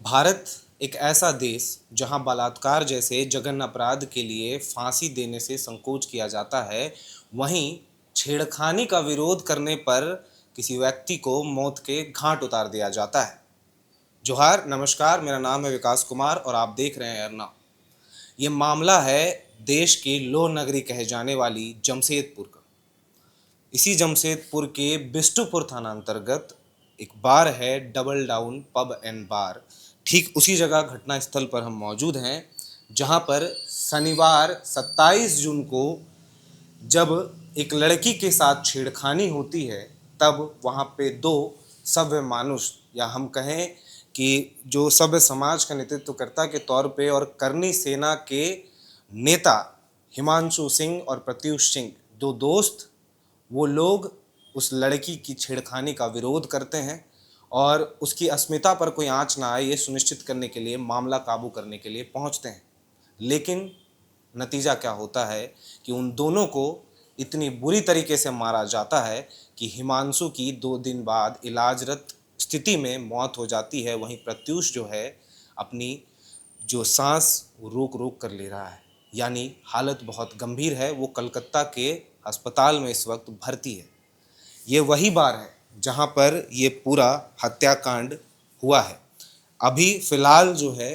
भारत एक ऐसा देश जहां बलात्कार जैसे जघन्य अपराध के लिए फांसी देने से संकोच किया जाता है, वहीं छेड़खानी का विरोध करने पर किसी व्यक्ति को मौत के घाट उतार दिया जाता है। जोहार, नमस्कार, मेरा नाम है विकास कुमार और आप देख रहे हैं अर्ना। ये मामला है देश की लोह नगरी कहे जाने वाली जमशेदपुर का। इसी जमशेदपुर के बिष्टुपुर थाना अंतर्गत एक बार है, डबल डाउन पब एंड बार। ठीक उसी जगह घटना स्थल पर हम मौजूद हैं जहां पर शनिवार 27 जून को जब एक लड़की के साथ छेड़खानी होती है, तब वहां पे दो सभ्य मानुष, या हम कहें कि जो सभ्य समाज का नेतृत्वकर्ता के तौर पे और करनी सेना के नेता हिमांशु सिंह और प्रत्युष सिंह, दो दोस्त, वो लोग उस लड़की की छेड़खानी का विरोध करते हैं और उसकी अस्मिता पर कोई आंच ना आए, ये सुनिश्चित करने के लिए, मामला काबू करने के लिए पहुंचते हैं। लेकिन नतीजा क्या होता है कि उन दोनों को इतनी बुरी तरीके से मारा जाता है कि हिमांशु की 2 दिन बाद इलाजरत स्थिति में मौत हो जाती है। वहीं प्रत्युष जो है, अपनी जो सांस वो रोक रोक कर ले रहा है, यानी हालत बहुत गंभीर है। वो कलकत्ता के अस्पताल में इस वक्त भर्ती है। ये वही बार है जहाँ पर ये पूरा हत्याकांड हुआ है। अभी फ़िलहाल जो है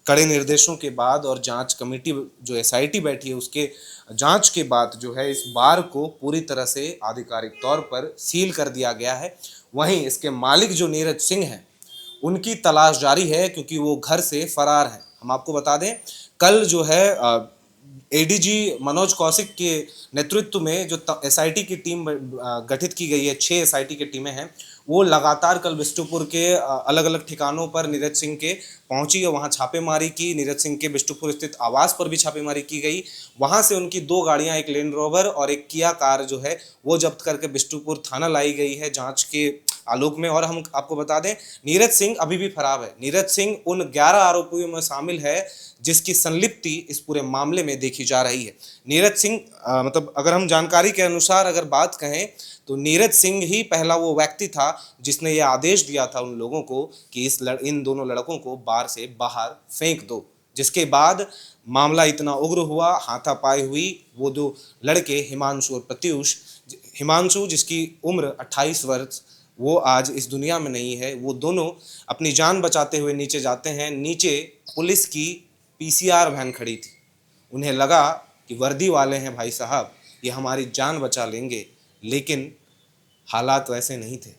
कड़े निर्देशों के बाद और जांच कमेटी जो एसआईटी बैठी है, उसके जांच के बाद जो है इस बार को पूरी तरह से आधिकारिक तौर पर सील कर दिया गया है। वहीं इसके मालिक जो नीरज सिंह हैं, उनकी तलाश जारी है क्योंकि वो घर से फरार हैं। हम आपको बता दें, कल जो है एडीजी मनोज कौशिक के नेतृत्व में जो एसआईटी की टीम गठित की गई है, 6 एसआईटी की टीमें हैं, वो लगातार कल बिष्टुपुर के अलग अलग ठिकानों पर नीरज सिंह के पहुंची और वहां छापेमारी की। नीरज सिंह के बिष्टुपुर स्थित आवास पर भी छापेमारी की गई। वहां से उनकी 2 गाड़ियां, एक लैंड रोवर और एक किया कार जो है वो जब्त करके बिष्टुपुर थाना लाई गई है जांच के आलोक में। और हम आपको बता दें, नीरज सिंह अभी भी फरार है। नीरज सिंह उन 11 आरोपियों में शामिल है जिसकी संलिप्ति इस पूरे मामले में देखी जा रही है। नीरज सिंह मतलब अगर हम जानकारी के अनुसार अगर बात कहें तो नीरज सिंह ही पहला वो व्यक्ति था जिसने ये आदेश दिया था उन लोगों को कि इन दोनों लड़कों को बार से बाहर फेंक दो। जिसके बाद मामला इतना उग्र हुआ, हाथापाई हुई। वो 2 लड़के हिमांशु और प्रत्युष, हिमांशु जिसकी उम्र 28 वर्ष, वो आज इस दुनिया में नहीं है, वो दोनों अपनी जान बचाते हुए नीचे जाते हैं। नीचे पुलिस की पीसीआर वैन खड़ी थी। उन्हें लगा कि वर्दी वाले हैं भाई साहब, ये हमारी जान बचा लेंगे, लेकिन हालात वैसे नहीं थे।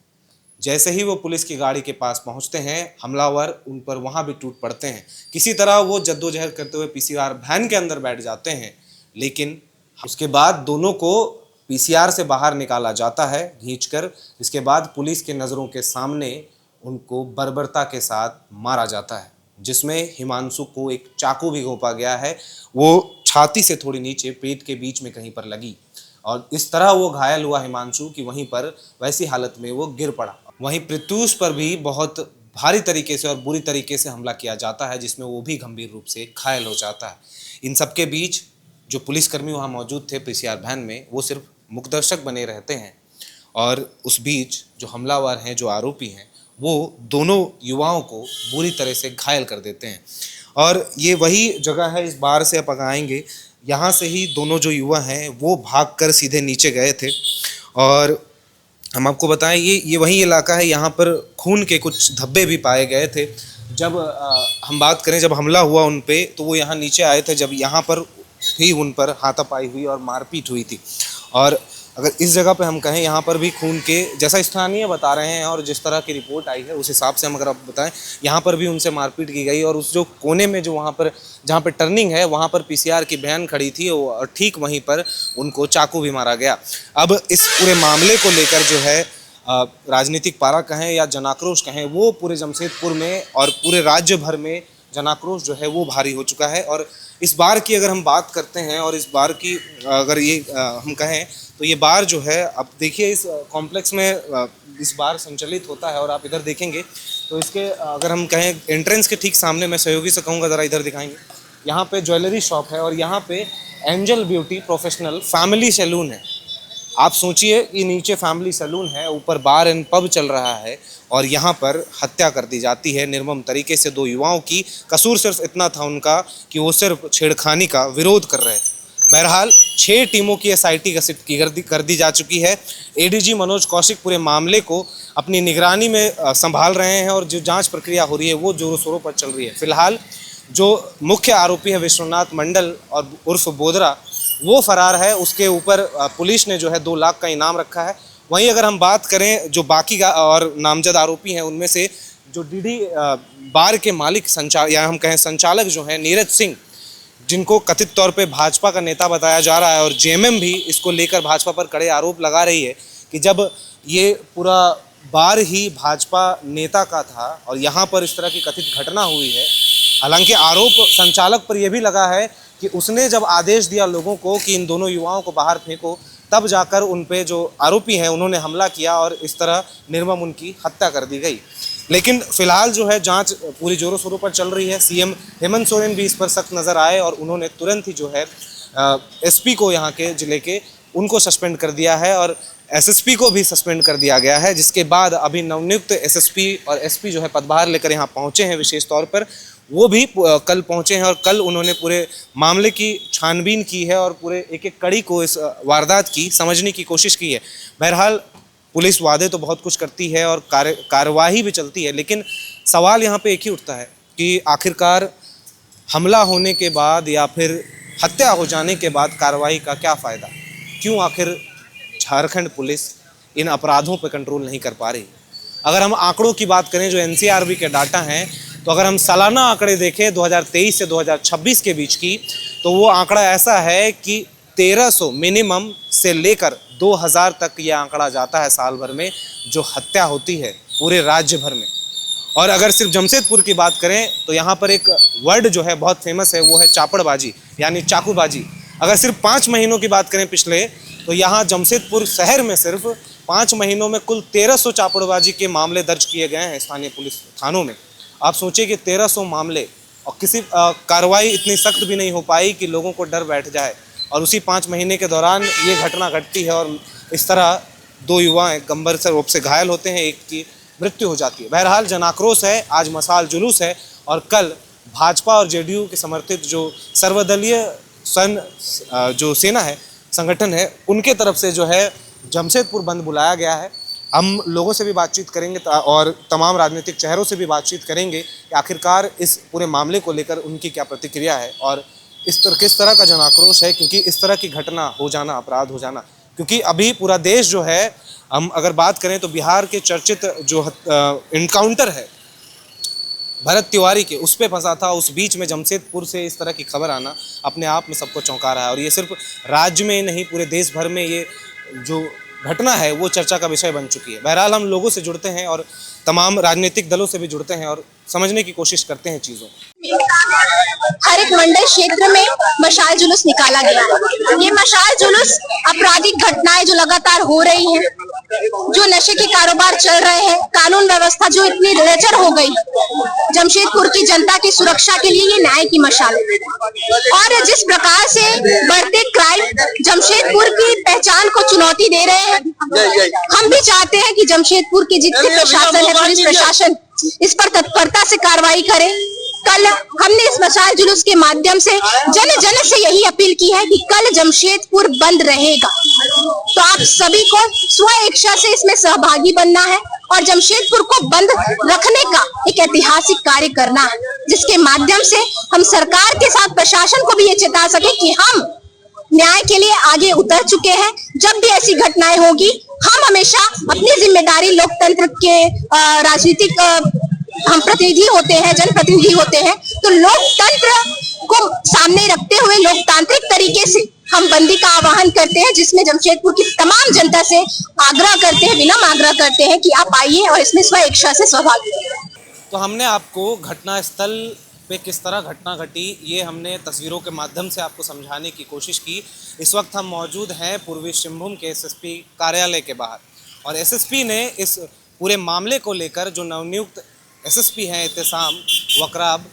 जैसे ही वो पुलिस की गाड़ी के पास पहुंचते हैं, हमलावर उन पर वहां भी टूट पड़ते हैं। किसी तरह वो जद्दोजहद करते हुए पीसीआर वैन के अंदर बैठ जाते हैं, लेकिन उसके बाद दोनों को पीसीआर से बाहर निकाला जाता है खींचकर। इसके बाद पुलिस के नज़रों के सामने उनको बर्बरता के साथ मारा जाता है, जिसमें हिमांशु को एक चाकू भी घोंपा गया है। वो छाती से थोड़ी नीचे पेट के बीच में कहीं पर लगी और इस तरह वो घायल हुआ हिमांशु कि वहीं पर वैसी हालत में वो गिर पड़ा। वहीं प्रत्युष पर भी बहुत भारी तरीके से और बुरी तरीके से हमला किया जाता है, जिसमें वो भी गंभीर रूप से घायल हो जाता है। इन सबके बीच जो पुलिसकर्मी वहाँ मौजूद थे पीसीआर वैन में, वो सिर्फ मुखदर्शक बने रहते हैं। और उस बीच जो हमलावर हैं, जो आरोपी हैं, वो दोनों युवाओं को बुरी तरह से घायल कर देते हैं। और ये वही जगह है, इस बार से आप आएंगे, यहाँ से ही दोनों जो युवा हैं वो भागकर सीधे नीचे गए थे। और हम आपको बताएं, ये वही इलाका है, यहाँ पर खून के कुछ धब्बे भी पाए गए थे। जब हम बात करें, जब हमला हुआ उन पे, तो वो यहाँ नीचे आए थे, जब यहाँ पर ही उन पर हाथापाई हुई और मारपीट हुई थी। और अगर इस जगह पे हम कहें, यहाँ पर भी खून के, जैसा स्थानीय बता रहे हैं और जिस तरह की रिपोर्ट आई है उस हिसाब से हम अगर आप बताएं, यहाँ पर भी उनसे मारपीट की गई। और उस जो कोने में जो वहाँ पर जहाँ पर टर्निंग है, वहाँ पर पीसीआर की वैन खड़ी थी और ठीक वहीं पर उनको चाकू भी मारा गया। अब इस पूरे मामले को लेकर जो है राजनीतिक पारा कहें या जनाक्रोश कहें, वो पूरे जमशेदपुर में और पूरे राज्य भर में जनाक्रोश जो है वो भारी हो चुका है। और इस बार की अगर हम बात करते हैं और इस बार की अगर ये हम कहें, तो ये बार जो है, अब देखिए इस कॉम्प्लेक्स में इस बार संचालित होता है। और आप इधर देखेंगे तो इसके अगर हम कहें एंट्रेंस के ठीक सामने, मैं सहयोगी से कहूँगा ज़रा इधर दिखाएंगे, यहाँ पे ज्वेलरी शॉप है और यहाँ पे angel beauty professional family salon है। आप सोचिए कि नीचे फैमिली सैलून है, ऊपर बार एंड पब चल रहा है और यहाँ पर हत्या कर दी जाती है निर्मम तरीके से दो युवाओं की। कसूर सिर्फ इतना था उनका कि वो सिर्फ छेड़खानी का विरोध कर रहे थे। बहरहाल 6 टीमों की एसआईटी गठित कर दी जा चुकी है। एडीजी मनोज कौशिक पूरे मामले को अपनी निगरानी में संभाल रहे हैं और जो जांच प्रक्रिया हो रही है वो जोरों शोरों पर चल रही है। फिलहाल जो मुख्य आरोपी है विश्वनाथ मंडल और उर्फ बोदरा, वो फरार है। उसके ऊपर पुलिस ने जो है 2 लाख का इनाम रखा है। वहीं अगर हम बात करें जो बाकी और नामजद आरोपी हैं, उनमें से जो डीडी बार के मालिक या हम कहें संचालक जो हैं नीरज सिंह, जिनको कथित तौर पे भाजपा का नेता बताया जा रहा है और जेएमएम भी इसको लेकर भाजपा पर कड़े आरोप लगा रही है कि जब ये पूरा बार ही भाजपा नेता का था और यहाँ पर इस तरह की कथित घटना हुई है। हालांकि आरोप संचालक पर यह भी लगा है कि उसने जब आदेश दिया लोगों को कि इन दोनों युवाओं को बाहर फेंको, तब जाकर उन पे जो आरोपी हैं उन्होंने हमला किया और इस तरह निर्मम उनकी हत्या कर दी गई। लेकिन फिलहाल जो है जांच पूरी जोरों शोरों पर चल रही है। सीएम हेमंत सोरेन भी इस पर सख्त नज़र आए और उन्होंने तुरंत ही जो है एसपी को, यहाँ के ज़िले के, उनको सस्पेंड कर दिया है और एसएसपी को भी सस्पेंड कर दिया गया है। जिसके बाद अभी नवनियुक्त एसएसपी और एसपी जो है पदभार लेकर यहाँ पहुँचे हैं विशेष तौर पर, वो भी कल पहुँचे हैं और कल उन्होंने पूरे मामले की छानबीन की है और पूरे एक एक कड़ी को इस वारदात की समझने की कोशिश की है। बहरहाल पुलिस वादे तो बहुत कुछ करती है और कार्यवाही भी चलती है, लेकिन सवाल यहाँ पे एक ही उठता है कि आखिरकार हमला होने के बाद या फिर हत्या हो जाने के बाद कार्रवाई का क्या फ़ायदा? क्यों आखिर झारखंड पुलिस इन अपराधों पर कंट्रोल नहीं कर पा रही? अगर हम आंकड़ों की बात करें जो एनसीआरबी के डाटा हैं, तो अगर हम सालाना आंकड़े देखें 2023 से 2026 के बीच की, तो वो आंकड़ा ऐसा है कि 1300 मिनिमम से लेकर 2000 तक ये आंकड़ा जाता है साल भर में जो हत्या होती है पूरे राज्य भर में। और अगर सिर्फ जमशेदपुर की बात करें तो यहाँ पर एक वर्ड जो है बहुत फेमस है, वो है चापड़बाजी यानी चाकूबाजी। अगर सिर्फ 5 महीनों की बात करें पिछले, तो यहाँ जमशेदपुर शहर में सिर्फ 5 महीनों में कुल 1300 चापड़बाजी के मामले दर्ज किए गए हैं स्थानीय पुलिस थानों में। आप सोचिए कि 1300 मामले और किसी कार्रवाई इतनी सख्त भी नहीं हो पाई कि लोगों को डर बैठ जाए, और उसी 5 महीने के दौरान ये घटना घटती है और इस तरह 2 युवा गंभीर रूप से घायल होते हैं, एक की मृत्यु हो जाती है। बहरहाल जनाक्रोश है, आज मशाल जुलूस है और कल भाजपा और जेडीयू के समर्थित जो सर्वदलीय जो सेना है, संगठन है, उनके तरफ से जो है जमशेदपुर बंद बुलाया गया है। हम लोगों से भी बातचीत करेंगे और तमाम राजनीतिक चेहरों से भी बातचीत करेंगे कि आखिरकार इस पूरे मामले को लेकर उनकी क्या प्रतिक्रिया है और किस तरह का जन आक्रोश है, क्योंकि इस तरह की घटना हो जाना, अपराध हो जाना, क्योंकि अभी पूरा देश जो है, हम अगर बात करें तो बिहार के चर्चित जो इनकाउंटर है भरत तिवारी के, उस पर फंसा था। उस बीच में जमशेदपुर से इस तरह की खबर आना अपने आप में सबको चौंका रहा है और ये सिर्फ राज्य में नहीं पूरे देश भर में ये जो घटना है वो चर्चा का विषय बन चुकी है। बहरहाल हम लोगों से जुड़ते हैं और तमाम राजनीतिक दलों से भी जुड़ते हैं और समझने की कोशिश करते हैं चीज़ों। हर एक मंडल क्षेत्र में मशाल जुलूस निकाला गया। ये मशाल जुलूस आपराधिक घटनाएं जो लगातार हो रही हैं, जो नशे के कारोबार चल रहे हैं, कानून व्यवस्था जो इतनी लचर हो गई, जमशेदपुर की जनता की सुरक्षा के लिए ये न्याय की मशाल है। और जिस प्रकार से बढ़ते क्राइम जमशेदपुर की पहचान को चुनौती दे रहे हैं, हम भी चाहते हैं कि जमशेदपुर के जितने प्रशासन है, पुलिस प्रशासन, इस पर तत्परता से कार्रवाई करे। कल हमने इस मशाल जुलूस के माध्यम से जन से यही अपील की है कि कल जमशेदपुर बंद रहेगा, तो आप सभी को स्व इच्छा से इसमें सहभागी बनना है और जमशेदपुर को बंद रखने का एक ऐतिहासिक कार्य करना है, जिसके माध्यम से हम सरकार के साथ प्रशासन को भी ये चेता सके कि हम न्याय के लिए आगे उतर चुके हैं। जब भी ऐसी घटनाएं होगी, हम हमेशा अपनी जिम्मेदारी, लोकतंत्र के राजनीतिक हम प्रतिनिधि होते हैं, जनप्रतिनिधि होते हैं, तो लोकतंत्र को सामने रखते हुए लोकतांत्रिक तरीके से हम बंदी का आह्वान करते हैं, जिसमें जमशेदपुर की तमाम जनता से आग्रह करते हैं, विनम्र आग्रह करते हैं कि आप आइए और इसमें स्व इच्छा से सहभागी हों। तो हमने आपको घटनास्थल पे किस तरह घटना घटी, ये हमने तस्वीरों के माध्यम से आपको समझाने की कोशिश की। इस वक्त हम मौजूद हैं पूर्वी सिंहभूम के एसएसपी कार्यालय के बाहर और एसएसपी ने इस पूरे मामले को लेकर जो नवनियुक्त एसएसपी हैं एहतेशाम वकराब,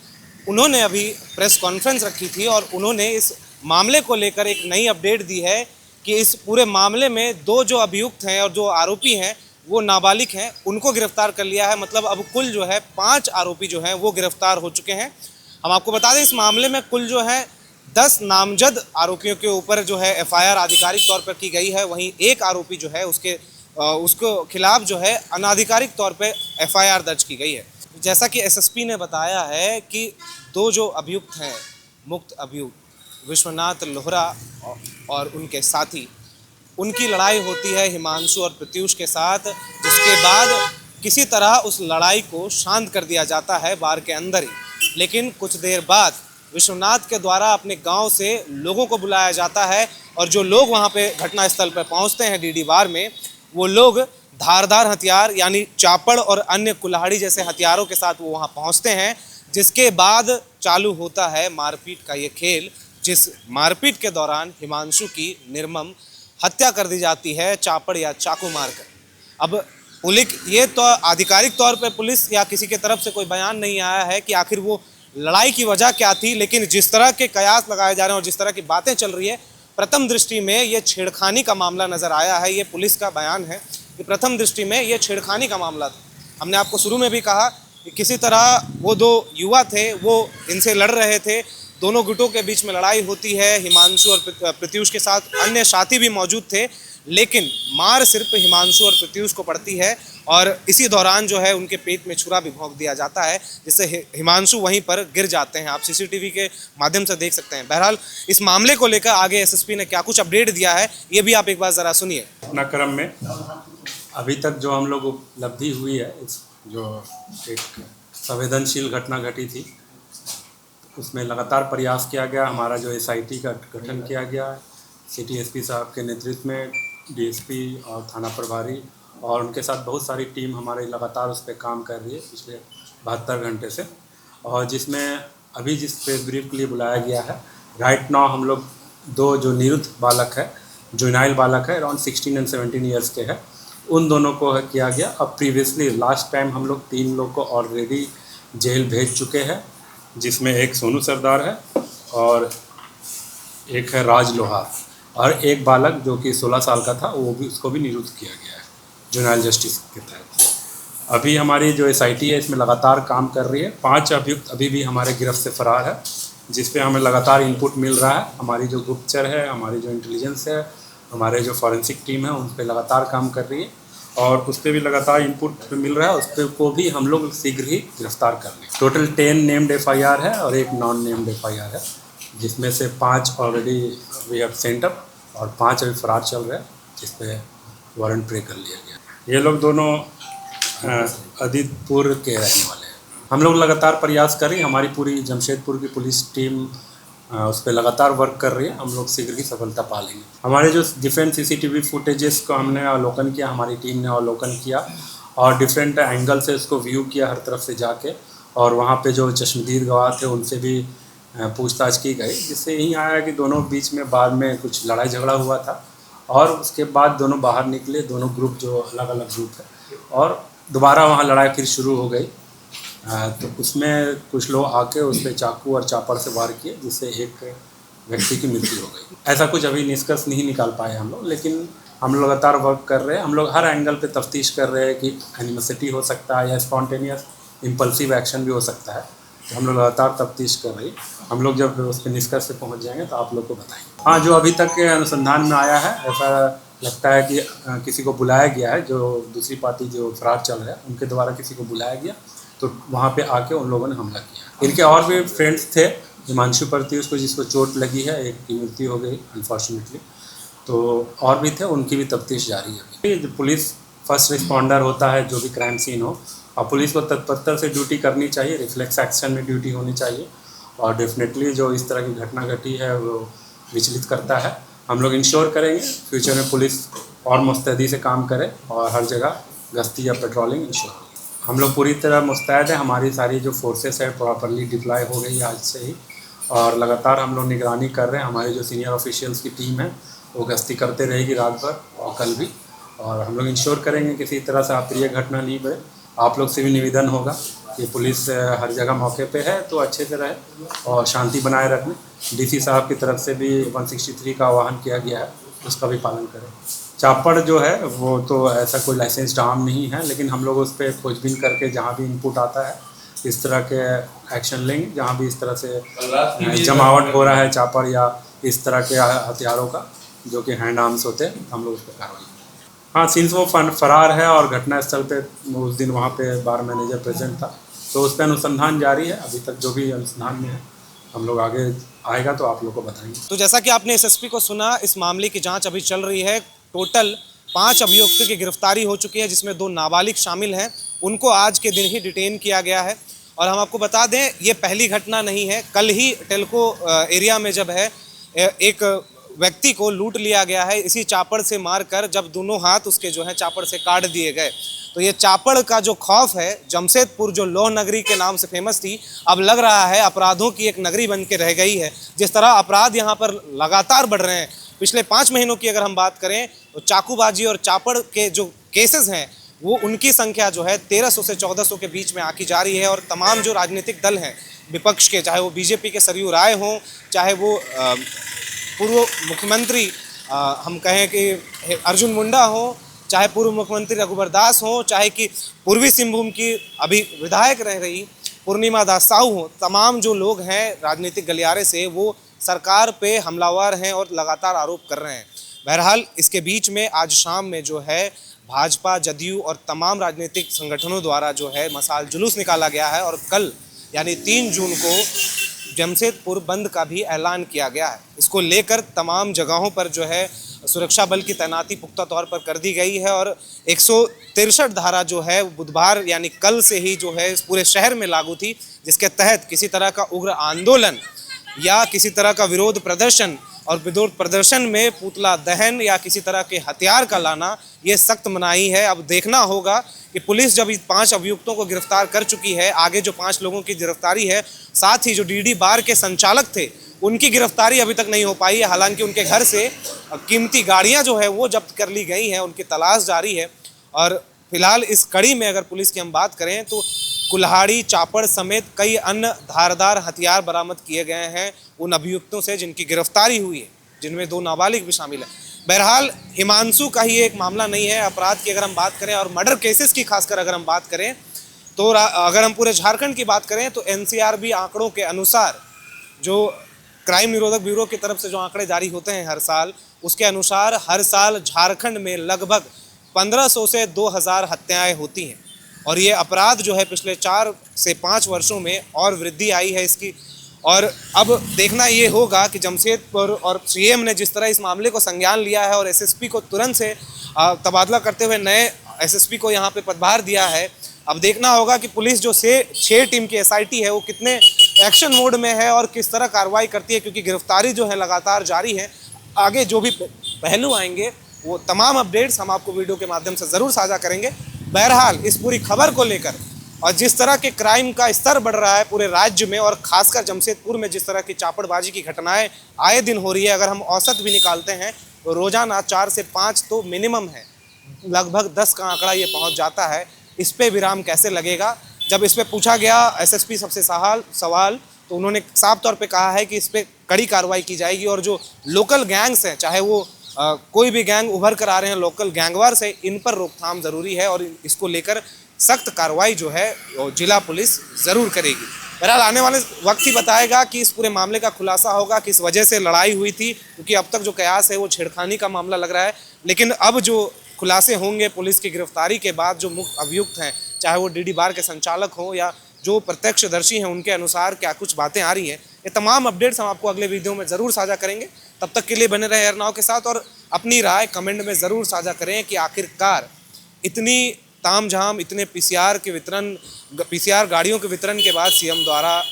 उन्होंने अभी प्रेस कॉन्फ्रेंस रखी थी और उन्होंने इस मामले को लेकर एक नई अपडेट दी है कि इस पूरे मामले में दो जो अभियुक्त हैं और जो आरोपी हैं वो नाबालिग हैं, उनको गिरफ्तार कर लिया है। मतलब अब कुल जो है 5 आरोपी जो हैं वो गिरफ्तार हो चुके हैं। हम आपको बता दें इस मामले में कुल जो है 10 नामजद आरोपियों के ऊपर जो है एफआईआर आधिकारिक तौर पर की गई है। वहीं एक आरोपी जो है उसको खिलाफ जो है अनाधिकारिक तौर पे एफआईआर दर्ज की गई है। जैसा कि एसएसपी ने बताया है कि दो जो अभियुक्त हैं, मुक्त अभियुक्त विश्वनाथ लोहरा और उनके साथी, उनकी लड़ाई होती है हिमांशु और प्रत्यूष के साथ, जिसके बाद किसी तरह उस लड़ाई को शांत कर दिया जाता है बार के अंदर ही। लेकिन कुछ देर बाद विश्वनाथ के द्वारा अपने गांव से लोगों को बुलाया जाता है और जो लोग वहां पे घटनास्थल पर पहुंचते हैं डीडी बार में, वो लोग धारदार हथियार यानी चापड़ और अन्य कुल्हाड़ी जैसे हथियारों के साथ वो वहाँ पहुँचते हैं, जिसके बाद चालू होता है मारपीट का ये खेल, जिस मारपीट के दौरान हिमांशु की निर्मम हत्या कर दी जाती है चापड़ या चाकू मारकर। अब ये तो आधिकारिक तौर पर पुलिस या किसी के तरफ से कोई बयान नहीं आया है कि आखिर वो लड़ाई की वजह क्या थी, लेकिन जिस तरह के कयास लगाए जा रहे हैं और जिस तरह की बातें चल रही है, प्रथम दृष्टि में ये छेड़खानी का मामला नज़र आया है। ये पुलिस का बयान है कि प्रथम दृष्टि में ये छेड़खानी का मामला था। हमने आपको शुरू में भी कहा कि किसी तरह वो दो युवा थे, वो इनसे लड़ रहे थे, दोनों गुटों के बीच में लड़ाई होती है। हिमांशु और प्रत्यूष के साथ अन्य साथी भी मौजूद थे, लेकिन मार सिर्फ हिमांशु और प्रत्यूष को पड़ती है और इसी दौरान जो है उनके पेट में छुरा भी भोंक दिया जाता है, जिससे हिमांशु वहीं पर गिर जाते हैं। आप सीसीटीवी के माध्यम से देख सकते हैं। बहरहाल इस मामले को लेकर आगे एसएसपी ने क्या कुछ अपडेट दिया है, ये भी आप एक बार ज़रा सुनिए। घटनाक्रम में अभी तक जो हम लोग उपलब्धि हुई है, जो एक संवेदनशील घटना घटी थी, उसमें लगातार प्रयास किया गया। हमारा जो एसआईटी का गठन किया गया है, सिटी एसपी साहब के नेतृत्व में डीएसपी और थाना प्रभारी और उनके साथ बहुत सारी टीम हमारे लगातार उस पर काम कर रही है पिछले 72 घंटे से। और जिसमें अभी जिस प्रेस ब्रीफ के लिए बुलाया गया है, राइट नाउ हम लोग दो जो निरुद्ध बालक है, जुनाइल बालक है, अराउंड 16 और 17 ईयर्स के हैं, उन दोनों को किया गया। अब प्रीवियसली लास्ट टाइम हम लोग 3 लोग को ऑलरेडी जेल भेज चुके हैं, जिसमें एक सोनू सरदार है और एक है राज लोहार, और एक बालक जो कि 16 साल का था, वो भी उसको भी निरुद्ध किया गया है जुनाइल जस्टिस के तहत। अभी हमारी जो एसआईटी है इसमें लगातार काम कर रही है। 5 अभियुक्त अभी भी हमारे गिरफ्त से फरार है, जिस पे हमें लगातार इनपुट मिल रहा है। हमारी जो गुप्तचर है, हमारी जो इंटेलिजेंस है, हमारे जो फॉरेंसिक टीम है, उन पर लगातार काम कर रही है और उस पर भी लगातार इनपुट मिल रहा है। उस पर को भी हम लोग शीघ्र ही गिरफ्तार कर लेंगे। टोटल 10 नेम्ड एफआईआर है और एक नॉन नेम्ड एफआईआर है, जिसमें से 5 already we have sent up और 5 अभी फरार चल रहे हैं, जिस पे वारंट प्रे कर लिया गया। ये लोग दोनों अदितपुर के रहने वाले हैं। हम लोग लगातार प्रयास कर रहे हैं, हमारी पूरी जमशेदपुर की पुलिस टीम उस पर लगातार वर्क कर रही है। हम लोग शीघ्र ही सफलता पा लेंगे। हमारे जो डिफरेंट सीसीटीवी फुटेजेस को हमने अवलोकन किया, हमारी टीम ने अवलोकन किया और डिफरेंट एंगल से उसको व्यू किया हर तरफ से जाके, और वहाँ पे जो चश्मदीद गवाह थे उनसे भी पूछताछ की गई, जिससे यही आया कि दोनों बीच में बाद में कुछ लड़ाई झगड़ा हुआ था और उसके बाद दोनों बाहर निकले, दोनों ग्रुप जो अलग अलग ग्रुप है, और दोबारा वहाँ लड़ाई फिर शुरू हो गई। तो उसमें कुछ लोग आके उस पर चाकू और चापड़ से वार किए, जिससे एक व्यक्ति की मृत्यु हो गई। ऐसा कुछ अभी निष्कर्ष नहीं निकाल पाए हम लोग, लेकिन हम लोग लगातार वर्क कर रहे हैं। हम लोग हर एंगल पे तफ्तीश कर रहे हैं कि एनिमोसिटी हो सकता है या स्पॉन्टेनियस इम्पल्सिव एक्शन भी हो सकता है। तो हम लोग लगातार तफ्तीश कर रही है। हम लोग जब उस पर निष्कर्ष पे पहुँच जाएंगे तो आप लोग को बताएंगे। हाँ, जो अभी तक के अनुसंधान में आया है, ऐसा लगता है कि किसी को बुलाया गया है, जो दूसरी पार्टी जो फरार चल रहा है उनके द्वारा किसी को बुलाया गया, तो वहाँ पे आके उन लोगों ने हमला किया। इनके और भी फ्रेंड्स थे, हिमांशु प्रत्यूष को जिसको चोट लगी है, एक की मृत्यु हो गई अनफॉर्चुनेटली, तो और भी थे, उनकी भी तफ्तीश जारी है। जो पुलिस फर्स्ट रिस्पॉन्डर होता है, जो भी क्राइम सीन हो, और पुलिस को तत्परता से ड्यूटी करनी चाहिए, रिफ्लेक्स एक्शन में ड्यूटी होनी चाहिए, और डेफिनेटली जो इस तरह की घटना घटी है वो विचलित करता है। हम लोग इंश्योर करेंगे फ्यूचर में पुलिस और मुस्तैदी से काम करे और हर जगह गश्ती या पेट्रोलिंग इंश्योर हो। हम लोग पूरी तरह मुस्तैद है, हमारी सारी जो फोर्सेस है प्रॉपरली डिप्लॉय हो गई आज से ही, और लगातार हम लोग निगरानी कर रहे हैं। हमारे जो सीनियर ऑफिशियल्स की टीम है वो गश्ती करते रहेगी रात भर और कल भी, और हम लोग इंश्योर करेंगे किसी तरह से अप्रिय घटना नहीं बढ़े। आप लोग से भी निवेदन होगा कि पुलिस हर जगह मौके पे है तो अच्छे से रहे और शांति बनाए रखने। डीसी साहब की तरफ से भी 163 का आह्वान किया गया है उसका भी पालन करें। चापड़ जो है वो तो ऐसा कोई लाइसेंस्ड आर्म नहीं है, लेकिन हम लोग उस पर खोजबीन करके जहाँ भी इनपुट आता है इस तरह के एक्शन लेंगे। जहाँ भी इस तरह से जमावट हो रहा है चापड़ या इस तरह के हथियारों का जो कि हैंड आर्म्स होते हैं, हम लोग उस पर कार्रवाई। हाँ, सिंस वो फरार है और घटनास्थल पे उस दिन वहाँ पे बार मैनेजर प्रेजेंट था, तो उस पर अनुसंधान जारी है। अभी तक जो भी अनुसंधान में है हम लोग आगे आएगा तो आप लोग को बताएंगे। तो जैसा कि आपने एसएसपी को सुना, इस मामले की जांच अभी चल रही है। टोटल 5 अभियुक्तों की गिरफ्तारी हो चुकी है, जिसमें 2 नाबालिग शामिल हैं। उनको आज के दिन ही डिटेन किया गया है। और हम आपको बता दें, ये पहली घटना नहीं है। कल ही टेल्को एरिया में जब है एक व्यक्ति को लूट लिया गया है इसी चापड़ से मारकर, जब दोनों हाथ उसके जो है चापड़ से काट दिए गए। तो ये चापड़ का जो खौफ है, जमशेदपुर जो लौह नगरी के नाम से फेमस थी, अब लग रहा है अपराधों की एक नगरी बन के रह गई है। जिस तरह अपराध यहाँ पर लगातार बढ़ रहे हैं, पिछले 5 महीनों की अगर हम बात करें तो चाकूबाजी और चापड़ के जो केसेस हैं वो उनकी संख्या जो है 1300 से 1400 के बीच में आकी जा रही है। और तमाम जो राजनीतिक दल हैं विपक्ष के, चाहे वो बीजेपी के सरयू राय हों, चाहे वो पूर्व मुख्यमंत्री हम कहें कि अर्जुन मुंडा हो, चाहे पूर्व मुख्यमंत्री रघुवर दास हो, चाहे कि पूर्वी सिंहभूम की अभी विधायक रह रही पूर्णिमा दास साहू हो, तमाम जो लोग हैं राजनीतिक गलियारे से वो सरकार पे हमलावर हैं और लगातार आरोप कर रहे हैं। बहरहाल इसके बीच में आज शाम में जो है भाजपा, जदयू और तमाम राजनीतिक संगठनों द्वारा जो है मशाल जुलूस निकाला गया है। और कल यानी 3 जून को जमशेदपुर बंद का भी ऐलान किया गया है। इसको लेकर तमाम जगहों पर जो है सुरक्षा बल की तैनाती पुख्ता तौर पर कर दी गई है। और 163 धारा जो है बुधवार यानी कल से ही जो है पूरे शहर में लागू थी, जिसके तहत किसी तरह का उग्र आंदोलन या किसी तरह का विरोध प्रदर्शन और विरोध प्रदर्शन में पुतला दहन या किसी तरह के हथियार का लाना, ये सख्त मनाही है। अब देखना होगा कि पुलिस जब इन 5 अभियुक्तों को गिरफ्तार कर चुकी है, आगे जो 5 लोगों की गिरफ्तारी है, साथ ही जो डीडी बार के संचालक थे उनकी गिरफ्तारी अभी तक नहीं हो पाई है। हालांकि उनके घर से कीमती गाड़ियां जो है वो जब्त कर ली गई हैं, उनकी तलाश जारी है। और फिलहाल इस कड़ी में अगर पुलिस की हम बात करें तो कुल्हाड़ी, चापड़ समेत कई अन्य धारदार हथियार बरामद किए गए हैं उन अभियुक्तों से जिनकी गिरफ्तारी हुई है, जिनमें 2 नाबालिग भी शामिल हैं। बहरहाल हिमांशु का ही एक मामला नहीं है अपराध की अगर हम बात करें, और मर्डर केसेस की खासकर अगर हम बात करें तो अगर हम पूरे झारखंड की बात करें तो एनसीआरबी आंकड़ों के अनुसार, जो क्राइम निरोधक ब्यूरो की तरफ से जो आंकड़े जारी होते हैं हर साल, उसके अनुसार हर साल झारखंड में लगभग 1500 से 2000 हत्याएं होती हैं। और ये अपराध जो है पिछले 4 से 5 वर्षों में और वृद्धि आई है इसकी। और अब देखना ये होगा कि जमशेदपुर और सीएम ने जिस तरह इस मामले को संज्ञान लिया है और एसएसपी को तुरंत से तबादला करते हुए नए एसएसपी को यहाँ पे पदभार दिया है, अब देखना होगा कि पुलिस जो 6 टीम की एसआईटी है वो कितने एक्शन मोड में है और किस तरह कार्रवाई करती है, क्योंकि गिरफ्तारी जो है लगातार जारी है। आगे जो भी पहलू आएंगे वो तमाम अपडेट्स हम आपको वीडियो के माध्यम से ज़रूर साझा करेंगे। बहरहाल इस पूरी खबर को लेकर और जिस तरह के क्राइम का स्तर बढ़ रहा है पूरे राज्य में और खासकर जमशेदपुर में जिस तरह की चापड़बाजी की घटनाएं आए दिन हो रही है, अगर हम औसत भी निकालते हैं तो रोजाना 4 से 5 तो मिनिमम है, लगभग 10 का आंकड़ा ये पहुंच जाता है। इस पे विराम कैसे लगेगा? जब इस पे पूछा गया एसएसपी सबसे सवाल तो उन्होंने साफ तौर पे कहा है कि इस पे कड़ी कार्रवाई की जाएगी और जो लोकल गैंग्स हैं, चाहे वो कोई भी गैंग उभर कर आ रहे हैं लोकल गैंगवार से, इन पर रोकथाम ज़रूरी है और इसको लेकर सख्त कार्रवाई जो है जिला पुलिस ज़रूर करेगी। बहरहाल आने वाले वक्त ही बताएगा कि इस पूरे मामले का खुलासा होगा, किस वजह से लड़ाई हुई थी, क्योंकि अब तक जो कयास है वो छेड़खानी का मामला लग रहा है। लेकिन अब जो खुलासे होंगे पुलिस की गिरफ्तारी के बाद, जो मुख्य अभियुक्त हैं, चाहे वो डीडी बार के संचालक हों या जो प्रत्यक्षदर्शी हैं, उनके अनुसार क्या कुछ बातें आ रही हैं, ये तमाम अपडेट्स हम आपको अगले वीडियो में ज़रूर साझा करेंगे। तब तक के लिए बने रहे एयरनाव के साथ और अपनी राय कमेंट में ज़रूर साझा करें कि आखिरकार इतनी तामझाम, इतने पीसीआर गाड़ियों के वितरण के बाद सीएम द्वारा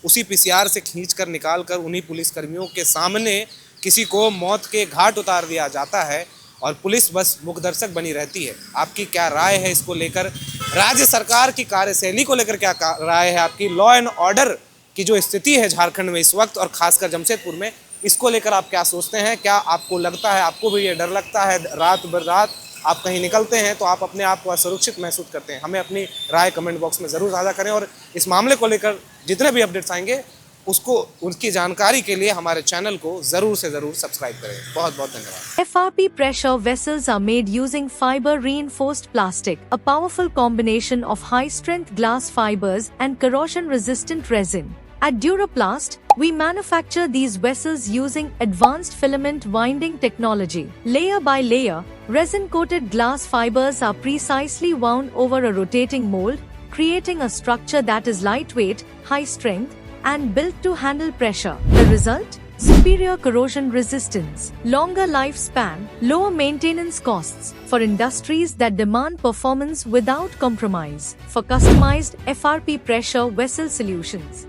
उसी पीसीआर से खींचकर निकालकर उन्हीं पुलिसकर्मियों के सामने किसी को मौत के घाट उतार दिया जाता है और पुलिस बस मुखदर्शक बनी रहती है। आपकी क्या राय है इसको लेकर? राज्य सरकार की कार्यशैली को लेकर क्या राय है आपकी? लॉ एंड ऑर्डर की जो स्थिति है झारखंड में इस वक्त और खासकर जमशेदपुर में, इसको लेकर आप क्या सोचते हैं? क्या आपको लगता है, आपको भी ये डर लगता है, रात बर रात आप कहीं निकलते हैं तो आप अपने आप को असुरक्षित महसूस करते हैं? हमें अपनी राय कमेंट बॉक्स में ज़रूर साझा करें और इस मामले को लेकर जितने भी अपडेट्स आएंगे उसको उसकी जानकारी के लिए हमारे चैनल को ज़रूर से ज़रूर सब्सक्राइब करें। बहुत बहुत धन्यवाद। FRP pressure vessels are made using fiber reinforced plastic, a powerful combination of high-strength glass fibers and corrosion-resistant resin. At Duraplast, we manufacture these vessels using advanced filament winding technology. Layer by layer, resin-coated glass fibers are precisely wound over a rotating mold, creating a structure that is lightweight, high-strength, and built to handle pressure. The result? Superior corrosion resistance, longer lifespan, lower maintenance costs for industries that demand performance without compromise. For customized FRP pressure vessel solutions,